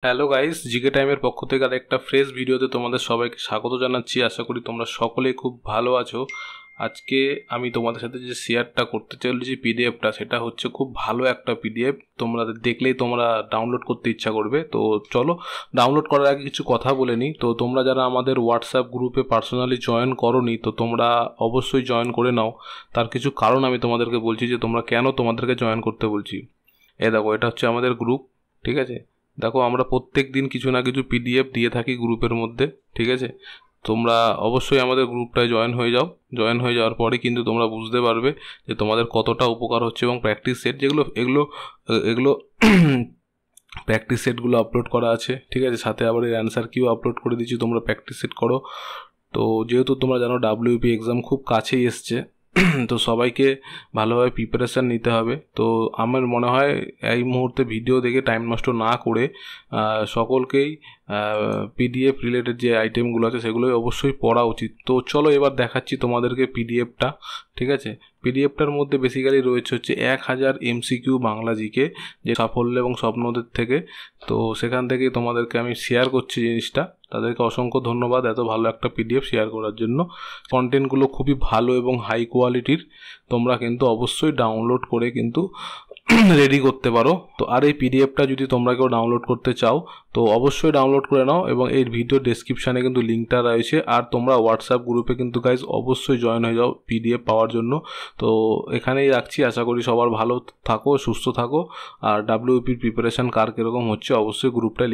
Hello guys, GK টাইমের পক্ষ থেকে আর একটা ফ্রেশ ভিডিওতে তোমাদের সবাইকে স্বাগত জানাচ্ছি। আশা করি তোমরা সকলেই খুব ভালো আছো। আজকে আমি তোমাদের সাথে যে শেয়ারটা করতে চলেছি পিডিএফটা, সেটা হচ্ছে খুব ভালো একটা পিডিএফ। তোমরা দেখলেই তোমরা ডাউনলোড করতে ইচ্ছা করবে। তো চলো, ডাউনলোড করার আগে কিছু কথা বলে নিই। তো তোমরা যারা আমাদের হোয়াটসঅ্যাপ গ্রুপে পার্সোনালি জয়েন করোনি, তো তোমরা অবশ্যই জয়েন করে নাও। তার কিছু কারণ আমি তোমাদেরকে বলছি যে তোমরা কেন তোমাদেরকে জয়েন করতে বলছি। দেখো, এটা হচ্ছে আমাদের গ্রুপ, ঠিক আছে। দেখো, আমরা প্রত্যেক দিন কিছু না কিছু পিডিএফ দিয়ে থাকি গ্রুপের মধ্যে, ঠিক আছে। তোমরা অবশ্যই আমাদের গ্রুপটায় জয়েন হয়ে যাও। জয়েন হয়ে যাওয়ার পরে কিন্তু তোমরা বুঝতে পারবে যে তোমাদের কতটা উপকার হচ্ছে, এবং প্র্যাকটিস সেট যেগুলো এগুলো এগুলো প্র্যাকটিস সেটগুলো আপলোড করা আছে, ঠিক আছে। সাথে আবার এর অ্যান্সার কিও আপলোড করে দিচ্ছি, তোমরা প্র্যাকটিস সেট করো। তো যেহেতু তোমরা জানো ডাব্লিউপি এক্সাম খুব কাছেই এসছে, তো সবাইকে ভালোভাবে প্রিপারেশান নিতে হবে। তো আমার মনে হয় এই মুহূর্তে ভিডিও দেখে টাইম নষ্ট না করে সকলকেই পিডিএফ রিলেটেড যে আইটেমগুলো আছে সেগুলোই অবশ্যই পড়া উচিত। তো চলো এবার দেখাচ্ছি তোমাদেরকে পিডিএফটা, ঠিক আছে। পিডিএফটার মধ্যে বেসিক্যালি রয়েছে হচ্ছে 1000 এমসিকিউ বাংলা জিকে, যে সাফল্য এবং স্বপ্নদের থেকে। তো সেখান থেকে তোমাদেরকে আমি শেয়ার করছি জিনিসটা। তাদেরকে অসংখ্য ধন্যবাদ এত ভালো একটা পিডিএফ শেয়ার করার জন্য। কন্টেন্টগুলো খুবই ভালো এবং হাই কোয়ালিটির। তোমরা কিন্তু অবশ্যই ডাউনলোড করে কিন্তু রেডি করতে পারো। তো আর এই পিডিএফটা যদি তোমরা কেউ ডাউনলোড করতে চাও, তো অবশ্যই ডাউনলোড করে নাও, এবং এই ভিডিও ডেসক্রিপশানে কিন্তু লিঙ্কটা রয়েছে। আর তোমরা হোয়াটসঅ্যাপ গ্রুপে কিন্তু গাইজ অবশ্যই জয়েন হয়ে যাও পিডিএফ পাওয়ার জন্য। তো এখানেই রাখছি, আশা করি সবার ভালো থাকো, সুস্থ থাকো। আর ডাব্লিউপির প্রিপারেশান কার কীরকম হচ্ছে অবশ্যই গ্রুপটায়